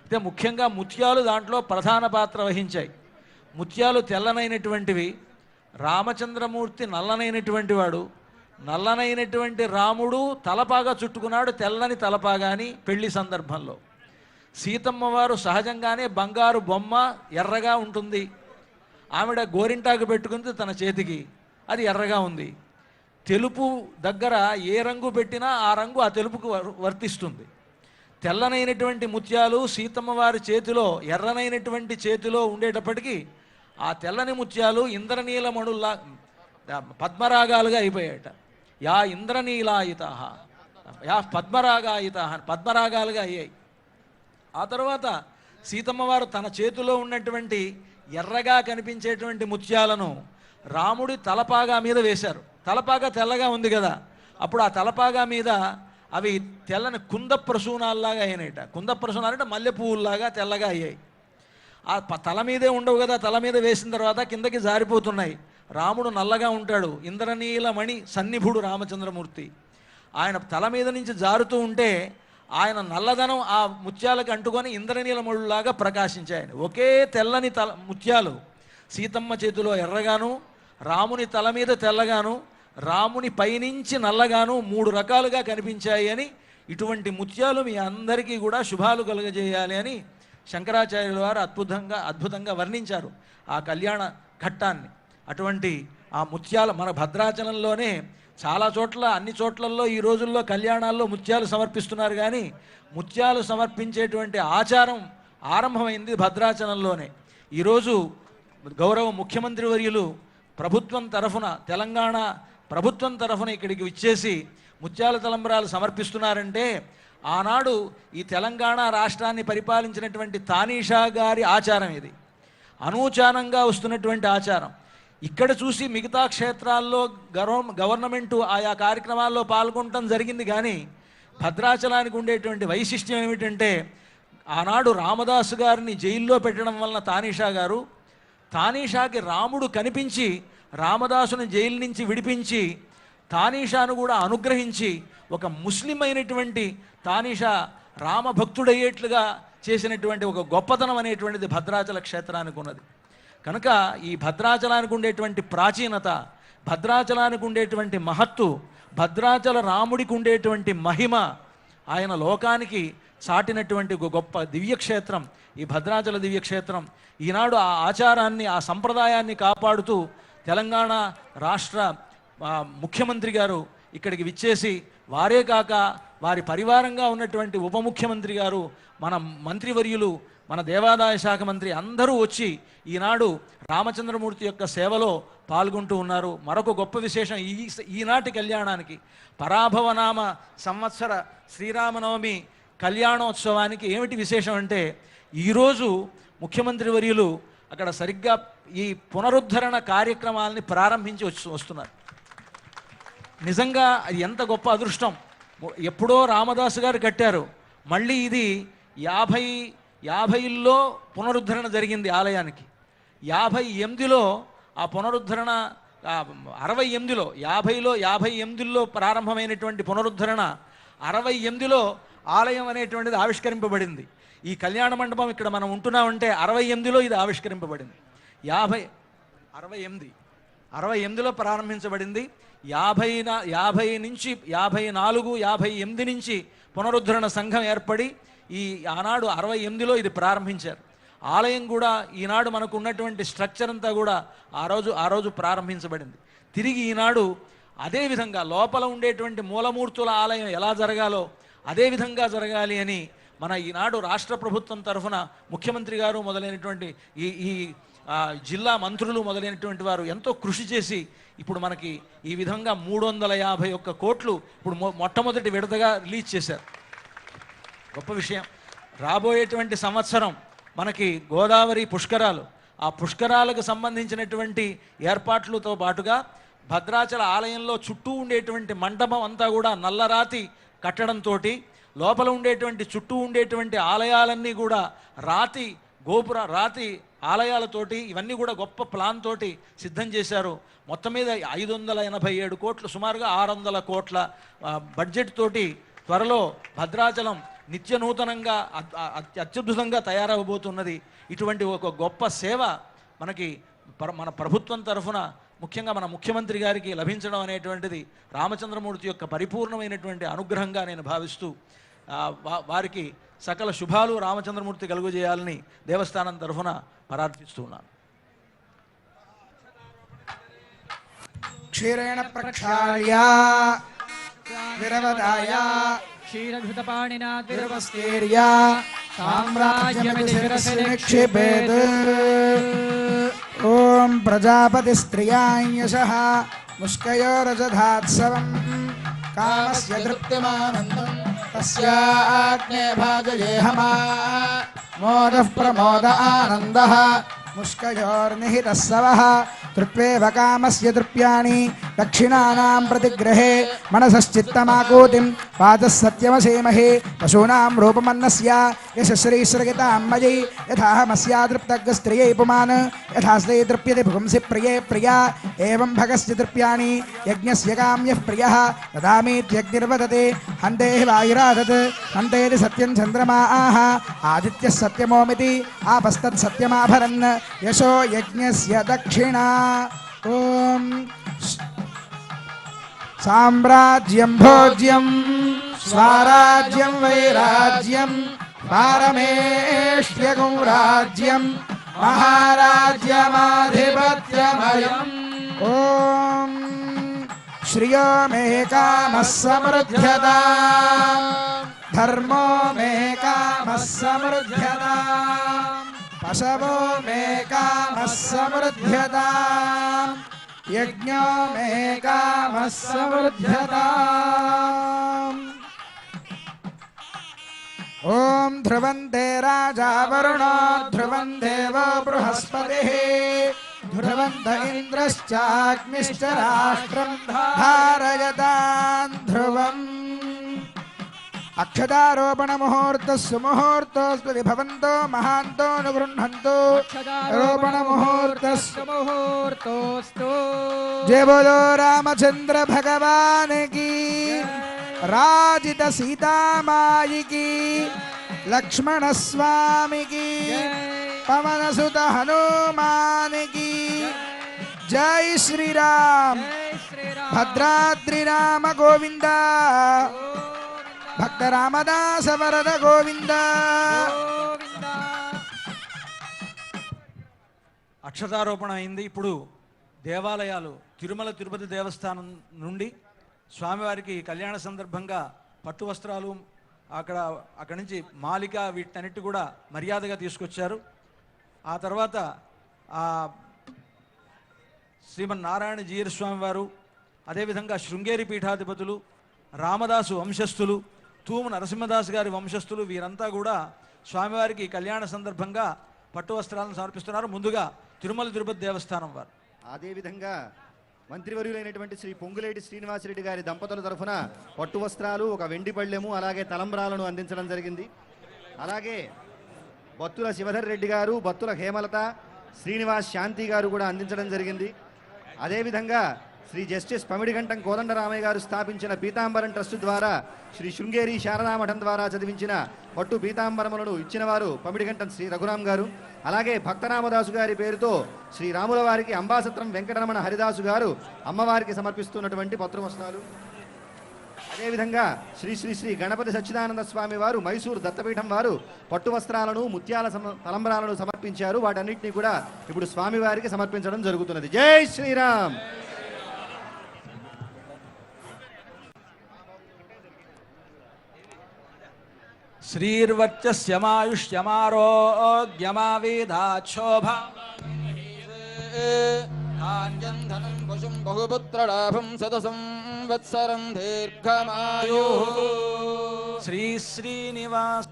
అయితే ముఖ్యంగా ముత్యాలు దాంట్లో ప్రధాన పాత్ర వహించాయి. ముత్యాలు తెల్లనైనటువంటివి, రామచంద్రమూర్తి నల్లనైనటువంటి వాడు, నల్లనైనటువంటి రాముడు తలపాగా చుట్టుకున్నాడు, తెల్లని తలపాగాని పెళ్లి సందర్భంలో. సీతమ్మ వారు సహజంగానే బంగారు బొమ్మ, ఎర్రగా ఉంటుంది. ఆవిడ గోరింటాకు పెట్టుకుంది తన చేతికి, అది ఎర్రగా ఉంది. తెలుపు దగ్గర ఏ రంగు పెట్టినా ఆ రంగు ఆ తెలుపుకు వర్తిస్తుంది. తెల్లనైనటువంటి ముత్యాలు సీతమ్మ వారి చేతిలో, ఎర్రనైనటువంటి చేతిలో ఉండేటప్పటికీ ఆ తెల్లని ముత్యాలు ఇంద్రనీలమణుల్లా పద్మరాగాలుగా అయిపోయాయట. యా ఇంద్రనీలాయిత, యా పద్మరాగాయిత, పద్మరాగాలుగా అయ్యాయి. ఆ తర్వాత సీతమ్మ వారు తన చేతిలో ఉన్నటువంటి ఎర్రగా కనిపించేటువంటి ముత్యాలను రాముడి తలపాగా మీద వేశారు. తలపాగా తెల్లగా ఉంది కదా, అప్పుడు ఆ తలపాగా మీద అవి తెల్లని కుంద ప్రసూనాల్లాగా అయినాయట. కుంద ప్రసూనాలంటే మల్లె పువ్వుల్లాగా తెల్లగా అయ్యాయి. ఆ తల మీదే ఉండవు కదా, తల మీద వేసిన తర్వాత కిందకి జారిపోతున్నాయి. రాముడు నల్లగా ఉంటాడు, ఇంద్రనీలమణి సన్నిభుడు రామచంద్రమూర్తి. ఆయన తల మీద నుంచి జారుతూ ఉంటే ఆయన నల్లదనం ఆ ముత్యాలకు అంటుకొని ఇంద్రనీలమణులాగా ప్రకాశించాయని. ఒకే తెల్లని ముత్యాలు సీతమ్మ చేతిలో ఎర్రగాను, రాముని తల మీద తెల్లగాను, రాముని పైనుంచి నల్లగాను 3 రకాలుగా కనిపించాయి అని, ఇటువంటి ముత్యాలు మీ అందరికీ కూడా శుభాలు కలుగజేయాలి అని శంకరాచార్యుల వారు అద్భుతంగా వర్ణించారు ఆ కళ్యాణ ఘట్టాన్ని. అటువంటి ఆ ముత్యాలు మన భద్రాచలంలోనే చాలా చోట్ల, అన్ని చోట్లలో ఈ రోజుల్లో కళ్యాణాల్లో ముత్యాలు సమర్పిస్తున్నారు. కానీ ముత్యాలు సమర్పించేటువంటి ఆచారం ఆరంభమైంది భద్రాచలంలోనే. ఈరోజు గౌరవ ముఖ్యమంత్రి వర్యులు ప్రభుత్వం తరఫున, తెలంగాణ ప్రభుత్వం తరఫున ఇక్కడికి విచ్చేసి ముత్యాల తలంబరాలు సమర్పిస్తున్నారంటే ఆనాడు ఈ తెలంగాణ రాష్ట్రాన్ని పరిపాలించినటువంటి తానీషా గారి ఆచారం ఇది. అనూచానంగా వస్తున్నటువంటి ఆచారం. ఇక్కడ చూసి మిగతా క్షేత్రాల్లో గవర్నమెంటు ఆయా కార్యక్రమాల్లో పాల్గొనడం జరిగింది. కానీ భద్రాచలానికి ఉండేటువంటి వైశిష్ట్యం ఏమిటంటే, ఆనాడు రామదాసు గారిని జైల్లో పెట్టడం వలన తానీషాకి రాముడు కనిపించి రామదాసుని జైలు నుంచి విడిపించి తానీషాను కూడా అనుగ్రహించి ఒక ముస్లిం అయినటువంటి తానీషా రామభక్తుడయ్యేట్లుగా చేసినటువంటి ఒక గొప్పతనం అనేటువంటిది భద్రాచల క్షేత్రానికి ఉన్నది. కనుక ఈ భద్రాచలానికి ఉండేటువంటి ప్రాచీనత, భద్రాచలానికి ఉండేటువంటి మహత్తు, భద్రాచల రాముడికి ఉండేటువంటి మహిమ, ఆయన లోకానికి చాటినటువంటి ఒక గొప్ప దివ్యక్షేత్రం ఈ భద్రాచల దివ్యక్షేత్రం. ఈనాడు ఆ ఆచారాన్ని, ఆ సంప్రదాయాన్ని కాపాడుతూ తెలంగాణ రాష్ట్ర ముఖ్యమంత్రి గారు ఇక్కడికి విచ్చేసి, వారే కాక వారి పరివారంగా ఉన్నటువంటి ఉప ముఖ్యమంత్రి గారు, మన మంత్రివర్యులు, మన దేవాదాయ శాఖ మంత్రి అందరూ వచ్చి ఈనాడు రామచంద్రమూర్తి యొక్క సేవలో పాల్గొంటూ ఉన్నారు. మరొక గొప్ప విశేషం ఈనాటి కళ్యాణానికి, పరాభవనామ సంవత్సర శ్రీరామనవమి కళ్యాణోత్సవానికి ఏమిటి విశేషం అంటే, ఈరోజు ముఖ్యమంత్రి వర్యులు అక్కడ సరిగ్గా ఈ పునరుద్ధరణ కార్యక్రమాలని ప్రారంభించి వస్తున్నారు. నిజంగా అది ఎంత గొప్ప అదృష్టం. ఎప్పుడో రామదాసు గారు కట్టారు, మళ్ళీ ఇది 50లో పునరుద్ధరణ జరిగింది ఆలయానికి. 58లో ఆ పునరుద్ధరణ, 68లో 58లో ప్రారంభమైనటువంటి పునరుద్ధరణ 68లో ఆలయం అనేటువంటిది ఆవిష్కరింపబడింది. ఈ కళ్యాణ మండపం ఇక్కడ మనం ఉంటున్నామంటే 68లో ఇది ఆవిష్కరింపబడింది. 68లో ప్రారంభించబడింది. 50 నుంచి 54, 58 నుంచి పునరుద్ధరణ సంఘం ఏర్పడి ఈ ఆనాడు 68లో ఇది ప్రారంభించారు. ఆలయం కూడా ఈనాడు మనకు ఉన్నటువంటి స్ట్రక్చర్ అంతా కూడా ఆ రోజు ప్రారంభించబడింది. తిరిగి ఈనాడు అదేవిధంగా లోపల ఉండేటువంటి మూలమూర్తుల ఆలయం ఎలా జరగాలో అదేవిధంగా జరగాలి అని మన ఈనాడు రాష్ట్ర ప్రభుత్వం తరఫున ముఖ్యమంత్రి గారు మొదలైనటువంటి ఈ జిల్లా మంత్రులు మొదలైనటువంటి వారు ఎంతో కృషి చేసి ఇప్పుడు మనకి ఈ విధంగా 351 కోట్లు ఇప్పుడు మొట్టమొదటి విడతగా రిలీజ్ చేశారు. గొప్ప విషయం. రాబోయేటువంటి సంవత్సరం మనకి గోదావరి పుష్కరాలు, ఆ పుష్కరాలకు సంబంధించినటువంటి ఏర్పాట్లతో పాటుగా భద్రాచల ఆలయంలో చుట్టూ ఉండేటువంటి మండపం అంతా కూడా నల్లరాతి కట్టడంతో, లోపల ఉండేటువంటి చుట్టూ ఉండేటువంటి ఆలయాలన్నీ కూడా రాతి ఆలయాలతోటి, ఇవన్నీ కూడా గొప్ప ప్లాన్ తోటి సిద్ధం చేశారు. మొత్తం మీద 587 కోట్లు, సుమారుగా 600 కోట్ల బడ్జెట్ తోటి త్వరలో భద్రాచలం నిత్య నూతనంగా అత్యద్భుతంగా తయారవబోతున్నది. ఇటువంటి ఒక గొప్ప సేవ మనకి మన ప్రభుత్వం తరఫున ముఖ్యంగా మన ముఖ్యమంత్రి గారికి లభించడం అనేటువంటిది రామచంద్రమూర్తి యొక్క పరిపూర్ణమైనటువంటి అనుగ్రహంగా నేను భావిస్తూ వారికి సకల శుభాలు రామచంద్రమూర్తి కలుగజేయాలని దేవస్థానం తరఫున ప్రార్థిస్తున్నాను. క్షీరేణ ప్రక్షాళ్య విరవదాయ క్షీరఘృతపాణినా విరవస్కేర్య సామ్రాజ్యమితి శిరసి నిక్షిపేత్. ఓం ప్రజాపతిస్త్రియాం యశః ముష్కయో రజధాత్సవం కామస్య తృప్తిమానందం తస్యాగ్నే భాజయేహమా మోదః ప్రమోద ఆనందః ముష్కయోర్నిహితः సవః తృప్వేవ కామస్య తృప్యాణి దక్షిణానాం ప్రతిగ్రహే మనసశ్చిత్తమాకూతిం వాచः సత్యమసేమహే పశూనాం రూపమన్నస్య యశశ్రీశ్రగితాం మయీ యథాహమస్యా తృప్తగ్స్త్రియై పుమాన్ యథాస్తే తృప్యతే పుంసి ప్రియే ప్రియా ఏవం భగస్య తృప్యాణి యజ్ఞస్య కామ్యః ప్రియః దదామీత్యగ్నిర్వదతే హంతే వాయురాదత్ హంతేతి సత్యం చంద్రమాః ఆదిత్యः సత్యమోమితి ఆపస్తత్ సత్యమాభరన్ యశో యజ్ఞస్య దక్షిణా. ఓం సామ్రాజ్యం భోజ్యం స్వరాజ్యం వైరాజ్యం పారమేష్ట్యగం రాజ్యం మహారాజ్యమాధిపత్యమయం. ఓం శ్రియో మే కామః సమృద్ధ్యతా ధర్మో మే కామః సమృద్ధ్యతా పశవో మే కామః సమృద్ధ్యతా యజ్ఞో మే కామః సమృద్ధ్యతా. ఓం ధ్రువంతే రాజా వరుణో ధ్రువం దేవో బృహస్పతిః ధ్రువంత ఇంద్రశ్చాగ్నిశ్చ రాష్ట్రం ధారయతాన్ ధ్రువం. అక్షదారోపణ ముహూర్త సుముహూర్తోస్పతి భవంతో మహాంతో అనుగృహంతో రోపణ ముహూర్తోస్తు. జయ బోలో రామచంద్ర భగవాన్ కి రాజిత సీతామాయికి లక్ష్మణ స్వామికి పవనసుత హనుమానికి జై శ్రీరామ్. భద్రాద్రి రామ గోవింద భక్త రామదాస వరద గోవింద. అక్షతారోపణ అయింది. ఇప్పుడు దేవాలయాలు తిరుమల తిరుపతి దేవస్థానం నుండి స్వామివారికి కళ్యాణ సందర్భంగా పట్టు వస్త్రాలు అక్కడి నుంచి మాలిక వీటన్నిటి కూడా మర్యాదగా తీసుకొచ్చారు. ఆ తర్వాత శ్రీమన్నారాయణ జీయర్ స్వామి వారు, అదేవిధంగా శృంగేరి పీఠాధిపతులు, రామదాసు వంశస్థులు, తూము నరసింహదాస్ గారి వంశస్థులు వీరంతా కూడా స్వామివారికి కళ్యాణ సందర్భంగా పట్టు వస్త్రాలను సమర్పిస్తున్నారు. ముందుగా తిరుమల తిరుపతి దేవస్థానం వారు. అదేవిధంగా మంత్రివర్యులైనటువంటి శ్రీ పొంగులేటి శ్రీనివాసరెడ్డి గారి దంపతుల తరఫున పట్టు వస్త్రాలు, ఒక వెండి పళ్ళెము, అలాగే తలంబ్రాలను అందించడం జరిగింది. అలాగే బత్తుల శివధర్ రెడ్డి గారు, బత్తుల హేమలత, శ్రీనివాస్ శాంతి గారు కూడా అందించడం జరిగింది. అదేవిధంగా శ్రీ జస్టిస్ పమిడిగంటం కోదండరామయ్య గారు స్థాపించిన పీతాంబరం ట్రస్ట్ ద్వారా శ్రీ శృంగేరి శారదామఠం ద్వారా చదివించిన పట్టు పీతాంబరములను ఇచ్చిన వారు పమిడిగంటం శ్రీ రఘురాం గారు. అలాగే భక్తరామదాసు గారి పేరుతో శ్రీ రాముల వారికి అంబాసత్రం వెంకటరమణ హరిదాసు గారు అమ్మవారికి సమర్పిస్తున్నటువంటి పత్రు వస్త్రాలు. అదేవిధంగా శ్రీ శ్రీ శ్రీ గణపతి సచ్చిదానంద స్వామి వారు మైసూరు దత్తపీఠం వారు పట్టు వస్త్రాలను, ముత్యాల తలంబ్రాలను సమర్పించారు. వాటన్నిటినీ కూడా ఇప్పుడు స్వామివారికి సమర్పించడం జరుగుతున్నది. జై శ్రీరామ్. ధాన్యం పశుం బహుపుత్రలాభం శతసంవత్సరం దీర్ఘమాయుః. శ్రీ శ్రీనివాస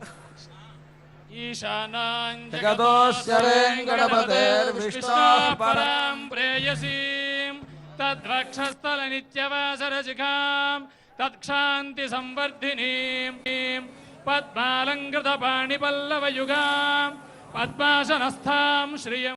ఈశానాం జగదోస్య వెంకటపతేర్విష్ణోః పరాం ప్రేయసీం తద్వక్షస్థల నిత్యవాసరజికాం తత్క్షాంతి సంవర్ధినీం పద్మాలంకృత పాణిపల్లవయుగాం పద్మాసనస్థాం శ్రియం